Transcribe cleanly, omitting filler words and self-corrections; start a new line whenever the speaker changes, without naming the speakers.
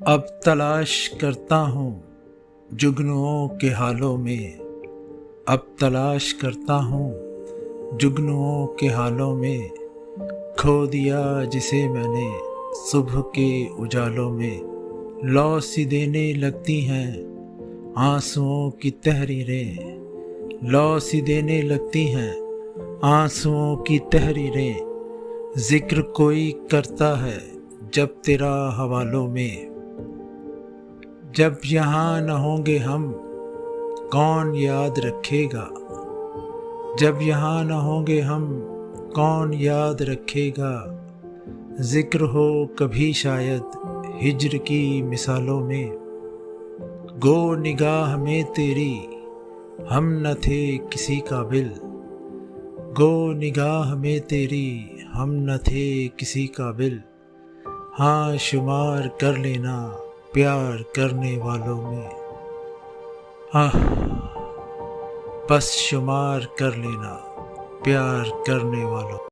اب تلاش کرتا ہوں جگنوؤں کے حالوں میں، اب تلاش کرتا ہوں جگنوؤں کے حالوں میں، کھو دیا جسے میں نے صبح کے اجالوں میں۔ لو سی دینے لگتی ہیں آنسوؤں کی تحریریں، لو سی دینے لگتی ہیں آنسوؤں کی تحریریں، ذکر کوئی کرتا ہے جب تیرا حوالوں میں۔ جب یہاں نہ ہوں گے ہم کون یاد رکھے گا، جب یہاں نہ ہوں گے ہم کون یاد رکھے گا، ذکر ہو کبھی شاید ہجر کی مثالوں میں۔ گو نگاہ میں تیری ہم نہ تھے کسی قابل، گو نگاہ میں تیری ہم نہ تھے کسی قابل، ہاں شمار کر لینا پیار کرنے والوں میں۔ بس شمار کر لینا پیار کرنے والوں